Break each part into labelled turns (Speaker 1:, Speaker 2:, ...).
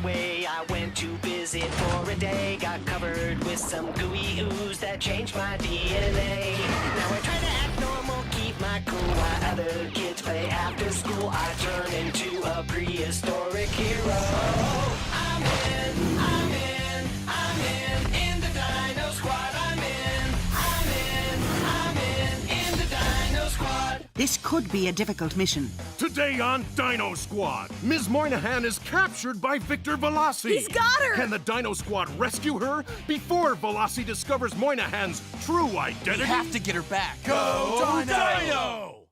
Speaker 1: away. I went to visit for a day. Got covered with some gooey ooze that changed my DNA. Now I try to act normal, keep my cool while other kids play after school. I turn into a prehistoric hero. I'm in the Dino Squad. I'm in the Dino Squad.
Speaker 2: This could be a difficult mission.
Speaker 3: Today on Dino Squad, Ms. Moynihan is captured by Victor Veloci.
Speaker 4: He's got her!
Speaker 3: Can the Dino Squad rescue her before Veloci discovers Moynihan's true identity?
Speaker 5: We have to get her back.
Speaker 3: Go Dino!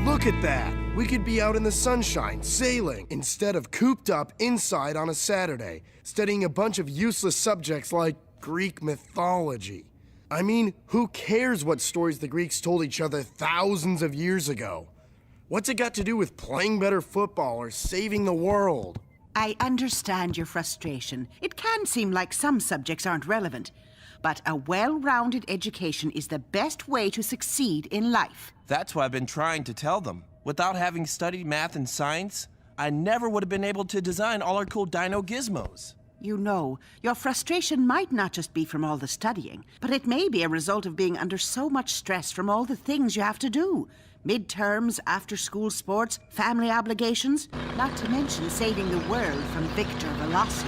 Speaker 6: Look at that! We could be out in the sunshine, sailing, instead of cooped up inside on a Saturday, studying a bunch of useless subjects like Greek mythology. I mean, who cares what stories the Greeks told each other thousands of years ago? What's it got to do with playing better football or saving the world?
Speaker 2: I understand your frustration. It can seem like some subjects aren't relevant, but a well-rounded education is the best way to succeed in life.
Speaker 5: That's what I've been trying to tell them. Without having studied math and science, I never would have been able to design all our cool dino gizmos.
Speaker 2: You know, your frustration might not just be from all the studying, but it may be a result of being under so much stress from all the things you have to do. Midterms, after-school sports, family obligations, not to mention saving the world from Victor Veloci.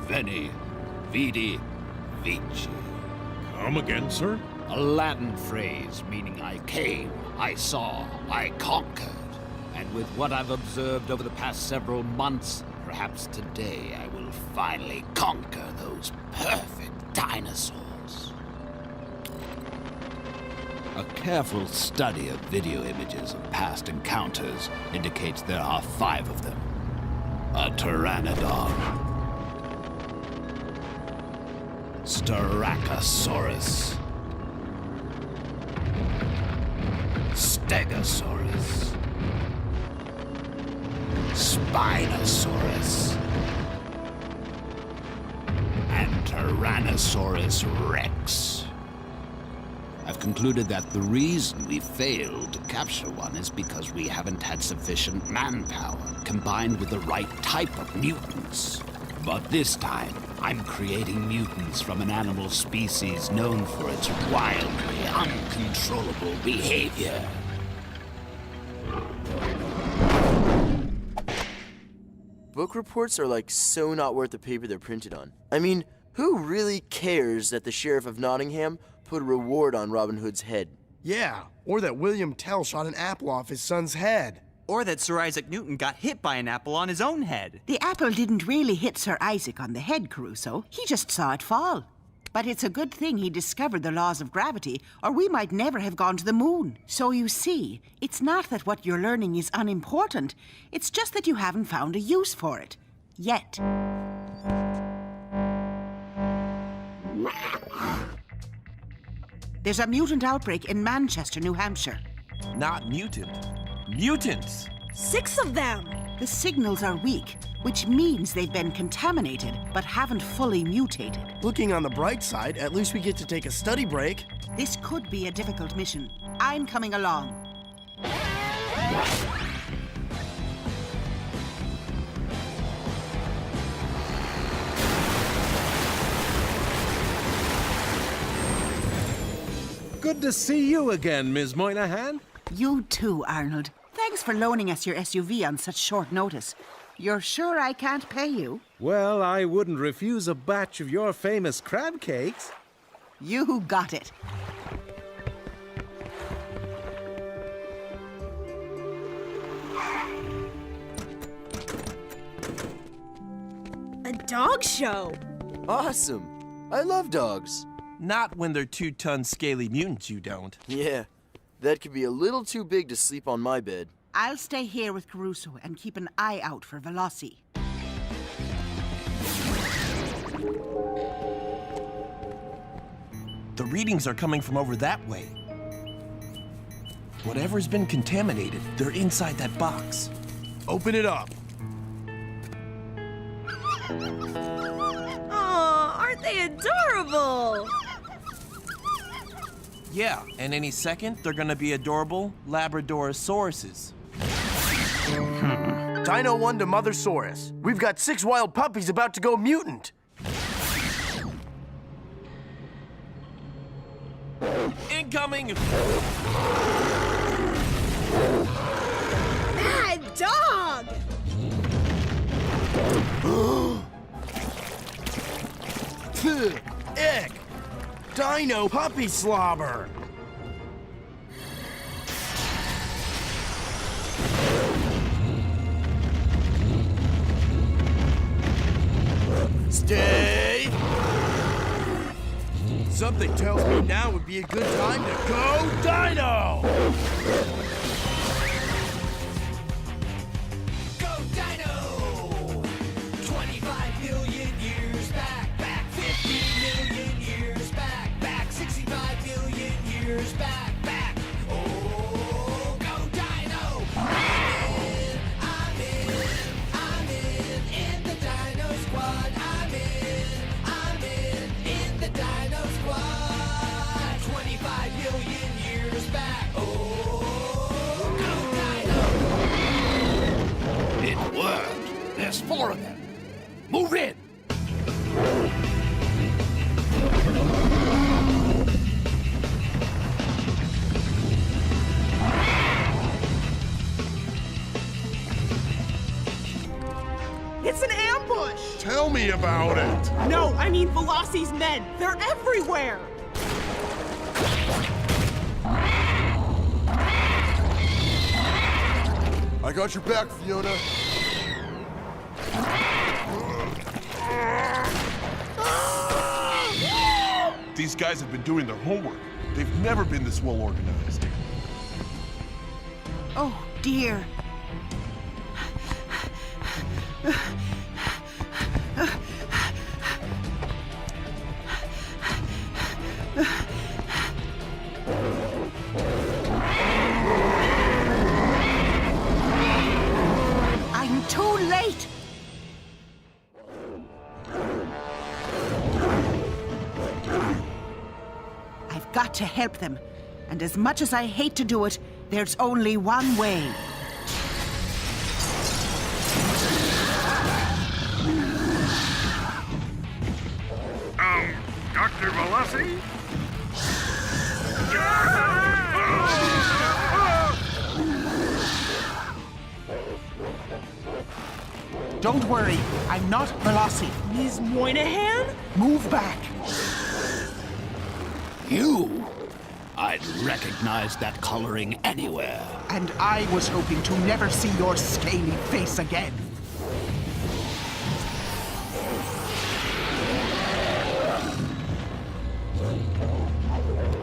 Speaker 7: Veni, vidi, vici.
Speaker 3: Come again, sir?
Speaker 7: A Latin phrase meaning I came, I saw, I conquered. And with what I've observed over the past several months, perhaps today I will finally conquer those perfect dinosaurs. A careful study of video images of past encounters indicates there are 5 of them. A pteranodon, Styracosaurus, Stegosaurus, Spinosaurus, and Tyrannosaurus Rex. I've concluded that the reason we failed to capture one is because we haven't had sufficient manpower combined with the right type of mutants. But this time, I'm creating mutants from an animal species known for its wildly uncontrollable behavior.
Speaker 8: Book reports are like so not worth the paper they're printed on. I mean, who really cares that the Sheriff of Nottingham put a reward on Robin Hood's head?
Speaker 6: Yeah, or that William Tell shot an apple off his son's head.
Speaker 9: Or that Sir Isaac Newton got hit by an apple on his own head.
Speaker 2: The apple didn't really hit Sir Isaac on the head, Caruso. He just saw it fall. But it's a good thing he discovered the laws of gravity, or we might never have gone to the moon. So you see, it's not that what you're learning is unimportant. It's just that you haven't found a use for it. Yet. There's a mutant outbreak in Manchester, New Hampshire.
Speaker 5: Not mutant. Mutants!
Speaker 4: 6 of them!
Speaker 2: The signals are weak, which means they've been contaminated, but haven't fully mutated.
Speaker 6: Looking on the bright side, at least we get to take a study break.
Speaker 2: This could be a difficult mission. I'm coming along.
Speaker 3: Good to see you again, Ms. Moynihan.
Speaker 2: You too, Arnold. Thanks for loaning us your SUV on such short notice. You're sure I can't pay you?
Speaker 3: Well, I wouldn't refuse a batch of your famous crab cakes.
Speaker 2: You got it.
Speaker 4: A dog show!
Speaker 8: Awesome! I love dogs.
Speaker 5: Not when they're 2-ton scaly mutants, you don't.
Speaker 8: Yeah, that could be a little too big to sleep on my bed.
Speaker 2: I'll stay here with Caruso and keep an eye out for Veloci.
Speaker 5: The readings are coming from over that way. Whatever's been contaminated, they're inside that box.
Speaker 6: Open it up.
Speaker 4: Aw, aren't they adorable?
Speaker 5: Yeah, and any second, they're gonna be adorable Labradorisauruses.
Speaker 8: Dino 1 to Mothersaurus. We've got 6 wild puppies about to go mutant.
Speaker 5: Incoming!
Speaker 4: Bad dog!
Speaker 6: Ick! Dino puppy slobber!
Speaker 8: Stay!
Speaker 6: Something tells me now would be a good time to go Dino!
Speaker 1: Go Dino! 25 million years back, back 50 million years back, back 65 million years back, back. Oh, go Dino! I'm in the Dino Squad. I'm in the Dino Squad. 25 million years back. Oh, go Dino!
Speaker 7: It worked. There's 4 of them. Move in.
Speaker 4: It's an ambush!
Speaker 3: Tell me about it.
Speaker 4: No, I mean Veloci's men. They're everywhere!
Speaker 6: I got your back, Fiona.
Speaker 3: These guys have been doing their homework. They've never been this well organized.
Speaker 2: Oh, dear. I'm too late. I've got to help them. And as much as I hate to do it, there's only one way.
Speaker 3: Dr. Veloci?
Speaker 2: Don't worry, I'm not Veloci.
Speaker 4: Ms. Moynihan?
Speaker 2: Move back.
Speaker 7: You? I'd recognize that coloring anywhere.
Speaker 2: And I was hoping to never see your scaly face again.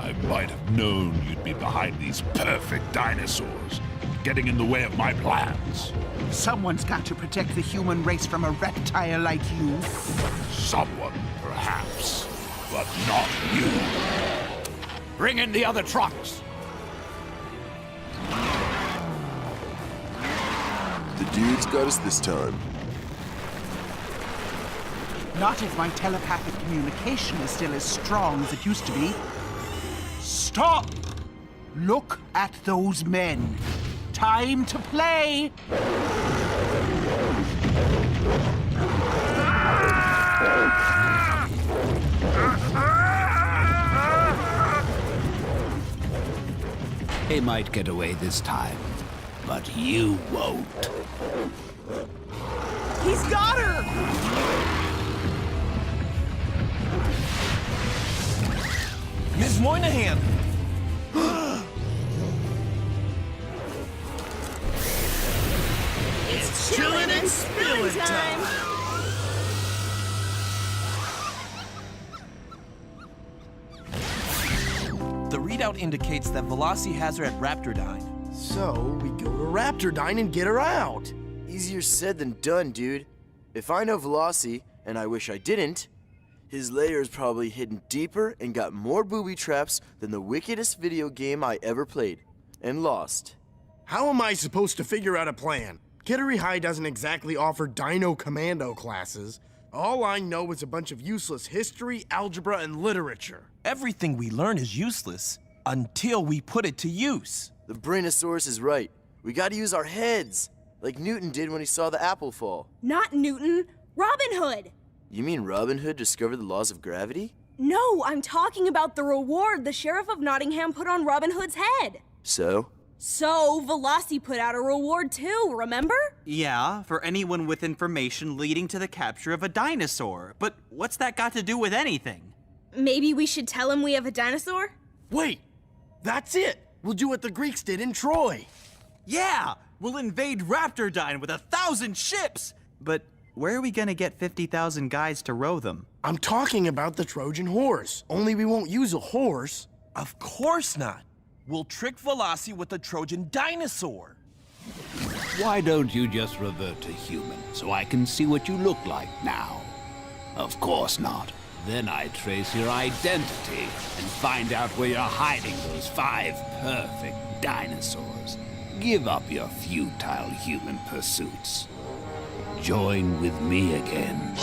Speaker 7: I might have known you'd be behind these perfect dinosaurs, getting in the way of my plans.
Speaker 2: Someone's got to protect the human race from a reptile like you.
Speaker 7: Someone, perhaps, but not you. Bring in the other trucks.
Speaker 10: The dude's got us this time.
Speaker 2: Not if my telepathic communication is still as strong as it used to be. Stop! Look at those men. Time to play!
Speaker 7: They might get away this time, but you won't.
Speaker 4: He's got her!
Speaker 5: Ms. Moynihan!
Speaker 4: It's chillin' and spillin' time!
Speaker 5: The readout indicates that Veloci has her at Raptor Dyne.
Speaker 6: So, we go to Raptor Dyne and get her out.
Speaker 8: Easier said than done, dude. If I know Veloci, and I wish I didn't, his lair is probably hidden deeper and got more booby traps than the wickedest video game I ever played. And lost.
Speaker 6: How am I supposed to figure out a plan? Kittery High doesn't exactly offer Dino Commando classes. All I know is a bunch of useless history, algebra, and literature.
Speaker 5: Everything we learn is useless until we put it to use.
Speaker 8: The Brainosaurus is right. We gotta use our heads. like Newton did when he saw the apple fall.
Speaker 11: Not Newton, Robin Hood.
Speaker 8: You mean Robin Hood discovered the laws of gravity?
Speaker 11: No, I'm talking about the reward the Sheriff of Nottingham put on Robin Hood's head.
Speaker 8: So?
Speaker 11: So, Veloci put out a reward too, remember?
Speaker 9: Yeah, for anyone with information leading to the capture of a dinosaur. But what's that got to do with anything?
Speaker 11: Maybe we should tell him we have a dinosaur?
Speaker 6: Wait, that's it. We'll do what the Greeks did in Troy.
Speaker 9: Yeah, we'll invade Raptor Dyne with 1,000 ships! But where are we gonna get 50,000 guys to row them?
Speaker 6: I'm talking about the Trojan horse. Only we won't use a horse.
Speaker 5: Of course not. We'll trick Veloci with a Trojan dinosaur.
Speaker 7: Why don't you just revert to human so I can see what you look like now? Of course not. Then I trace your identity and find out where you're hiding those 5 perfect dinosaurs. Give up your futile human pursuits. Join with me again.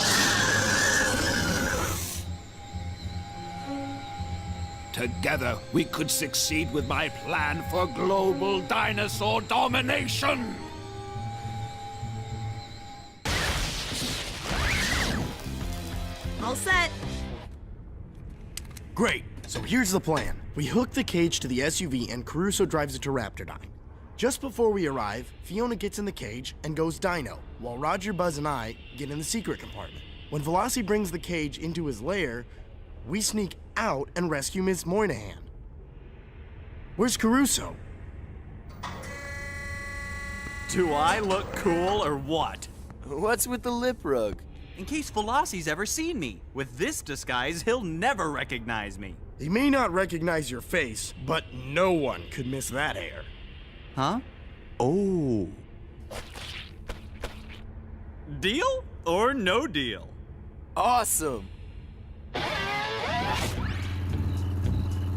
Speaker 7: Together, we could succeed with my plan for global dinosaur domination!
Speaker 11: All set.
Speaker 6: Great. So here's the plan. We hook the cage to the SUV and Caruso drives it to Raptor Dyne. Just before we arrive, Fiona gets in the cage and goes dino, while Roger, Buzz, and I get in the secret compartment. When Veloci brings the cage into his lair, we sneak out and rescue Miss Moynihan. Where's Caruso?
Speaker 9: Do I look cool or what?
Speaker 8: What's with the lip rug?
Speaker 9: In case Veloci's ever seen me. With this disguise, he'll never recognize me.
Speaker 6: He may not recognize your face, but no one could miss that hair.
Speaker 9: Huh? Oh. Deal or no deal?
Speaker 8: Awesome!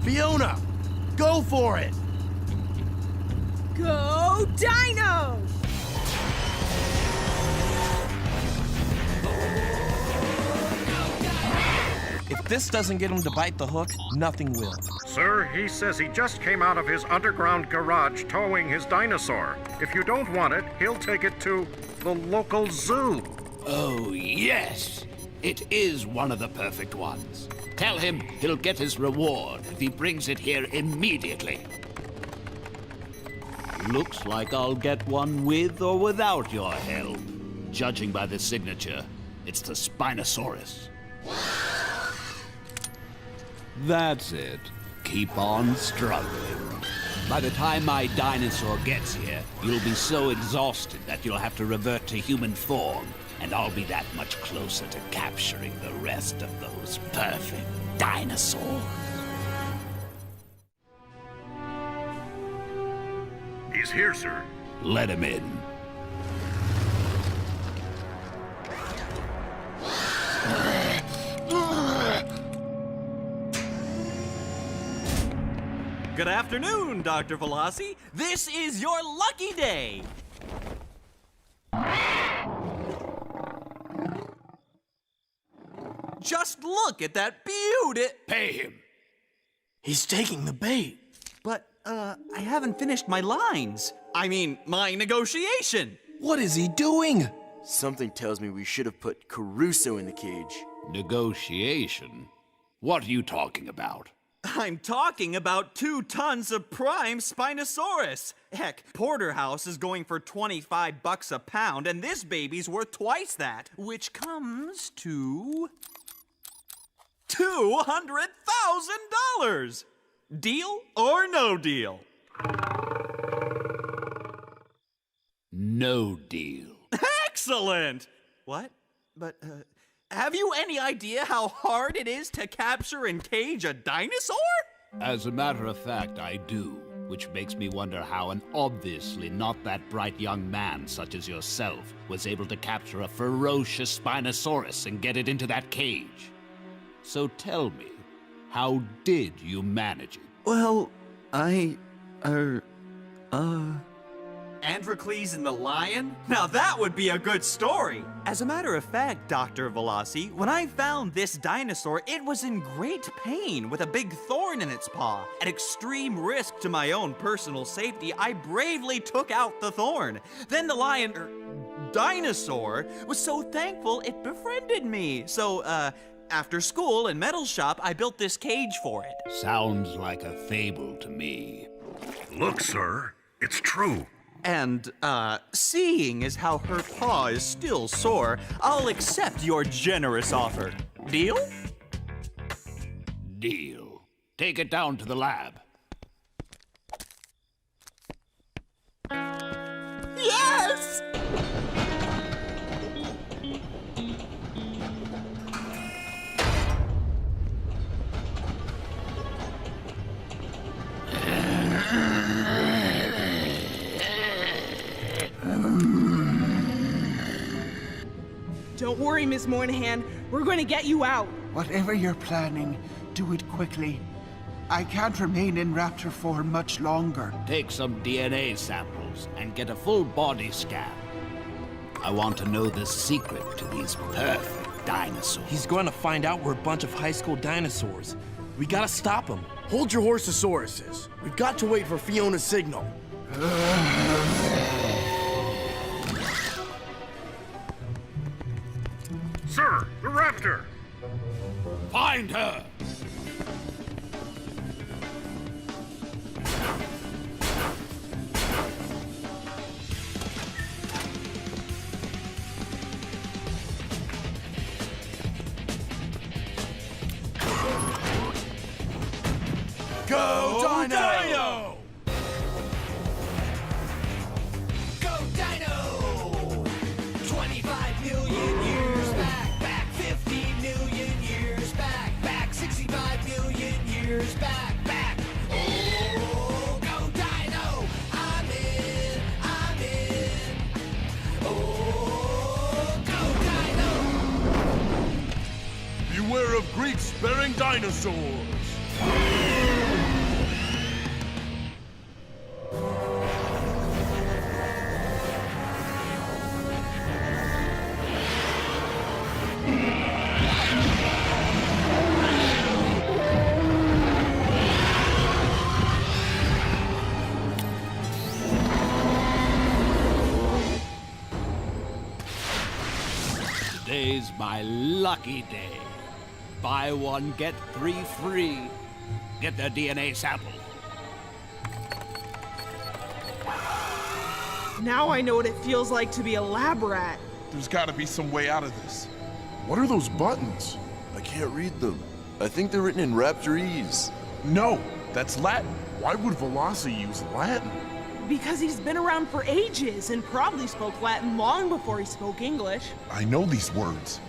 Speaker 6: Fiona, go for it!
Speaker 11: Go Dino!
Speaker 5: If this doesn't get him to bite the hook, nothing will.
Speaker 3: Sir, he says he just came out of his underground garage towing his dinosaur. If you don't want it, he'll take it to the local zoo.
Speaker 7: Oh, yes! It is one of the perfect ones. Tell him he'll get his reward if he brings it here immediately. Looks like I'll get one with or without your help. Judging by the signature, it's the Spinosaurus. That's it. Keep on struggling. By the time my dinosaur gets here, you'll be so exhausted that you'll have to revert to human form, and I'll be that much closer to capturing the rest of those perfect dinosaurs.
Speaker 3: He's here, sir.
Speaker 7: Let him in.
Speaker 9: Good afternoon, Dr. Veloci. This is your lucky day. Just look at that beauty.
Speaker 7: Pay him.
Speaker 6: He's taking the bait.
Speaker 9: But, I haven't finished my lines. I mean, my negotiation.
Speaker 5: What is he doing?
Speaker 8: Something tells me we should have put Caruso in the cage.
Speaker 7: Negotiation? What are you talking about?
Speaker 9: I'm talking about 2 tons of prime Spinosaurus. Heck, Porterhouse is going for $25 a pound, and this baby's worth twice that, which comes to $200,000. Deal or no deal?
Speaker 7: No deal.
Speaker 9: Excellent! What? But, have you any idea how hard it is to capture and cage a dinosaur?
Speaker 7: As a matter of fact, I do, which makes me wonder how an obviously not that bright young man such as yourself was able to capture a ferocious Spinosaurus and get it into that cage. So tell me, how did you manage it?
Speaker 9: Well, Androcles and the lion? Now that would be a good story! As a matter of fact, Dr. Veloci, when I found this dinosaur, it was in great pain with a big thorn in its paw. At extreme risk to my own personal safety, I bravely took out the thorn. Then the lion, dinosaur, was so thankful it befriended me. So, after school and metal shop, I built this cage for it.
Speaker 7: Sounds like a fable to me.
Speaker 3: Look, sir, it's true.
Speaker 9: And, seeing as how her paw is still sore, I'll accept your generous offer. Deal?
Speaker 7: Deal. Take it down to the lab.
Speaker 4: Yes! Don't worry, Miss Moynihan. We're going to get you out.
Speaker 2: Whatever you're planning, do it quickly. I can't remain in raptor form much longer.
Speaker 7: Take some DNA samples and get a full body scan. I want to know the secret to these perfect dinosaurs.
Speaker 5: He's going to find out we're a bunch of high school dinosaurs. We gotta stop him.
Speaker 6: Hold your horsesauruses. We've got to wait for Fiona's signal.
Speaker 3: Sir, the raptor!
Speaker 7: Find her!
Speaker 6: Go, Dino!
Speaker 1: Go Dino! 25 million years back 15 million years back 65 million years back. Oh, go Dino! I'm in. Oh, go Dino!
Speaker 12: Beware of Greek-sparing dinosaurs!
Speaker 7: Today's my lucky day. Buy one, get 3 free. Get their DNA sample.
Speaker 4: Now I know what it feels like to be a lab rat.
Speaker 12: There's gotta be some way out of this.
Speaker 6: What are those buttons?
Speaker 10: I can't read them. I think they're written in Raptorese.
Speaker 12: No, that's Latin. Why would Veloci use Latin?
Speaker 4: Because he's been around for ages and probably spoke Latin long before he spoke English.
Speaker 12: I know these words.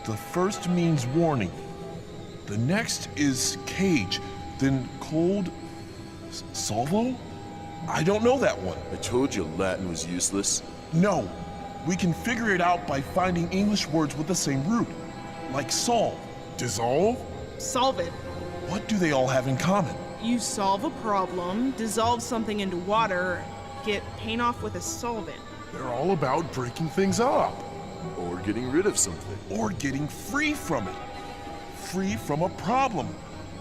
Speaker 12: The first means warning. The next is cage, then cold salvo? I don't know that one.
Speaker 10: I told you Latin was useless.
Speaker 12: No, we can figure it out by finding English words with the same root, like solve. Dissolve?
Speaker 4: Solve it.
Speaker 12: What do they all have in common?
Speaker 4: You solve a problem, dissolve something into water, get paint off with a solvent.
Speaker 12: They're all about breaking things up.
Speaker 10: Or getting rid of something.
Speaker 12: Or getting free from it. Free from a problem.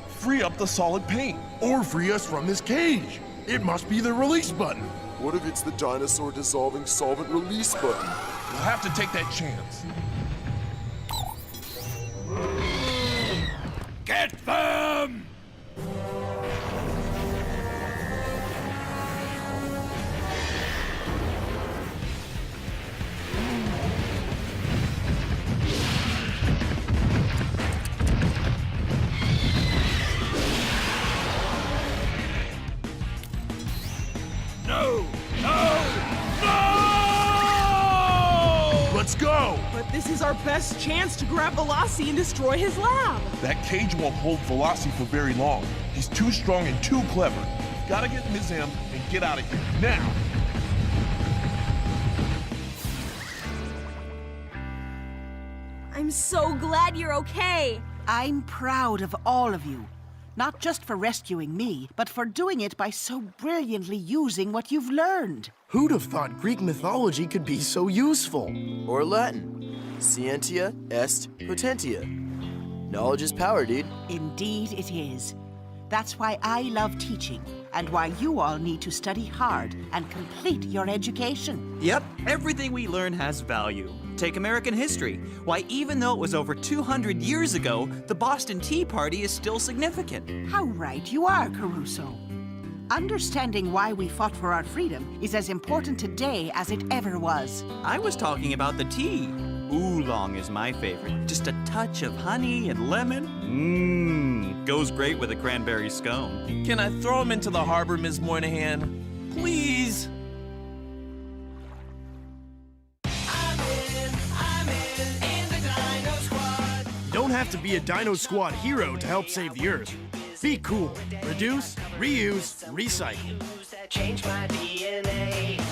Speaker 12: Free up the solid paint.
Speaker 6: Or free us from this cage. It must be the release button.
Speaker 10: What if it's the dinosaur dissolving solvent release button?
Speaker 12: We'll have to take that chance.
Speaker 7: Get them!
Speaker 12: No! No! No! Let's go!
Speaker 4: But this is our best chance to grab Veloci and destroy his lab.
Speaker 12: That cage won't hold Veloci for very long. He's too strong and too clever. Gotta get Ms. M and get out of here, now!
Speaker 11: I'm so glad you're okay.
Speaker 2: I'm proud of all of you. Not just for rescuing me, but for doing it by so brilliantly using what you've learned.
Speaker 6: Who'd have thought Greek mythology could be so useful?
Speaker 8: Or Latin. Scientia est potentia. Knowledge is power, dude.
Speaker 2: Indeed it is. That's why I love teaching, and why you all need to study hard and complete your education.
Speaker 9: Yep, everything we learn has value. Take American history. Why, even though it was over 200 years ago, the Boston Tea Party is still significant.
Speaker 2: How right you are, Caruso. Understanding why we fought for our freedom is as important today as it ever was.
Speaker 9: I was talking about the tea. Oolong is my favorite. Just a touch of honey and lemon. Mmm, goes great with a cranberry scone.
Speaker 5: Can I throw him into the harbor, Ms. Moynihan? Please?
Speaker 1: I'm in the Dino Squad.
Speaker 6: You don't have to be a Dino Squad hero to help save the Earth. Be cool. Reduce, reuse, recycle.
Speaker 1: That changed my DNA.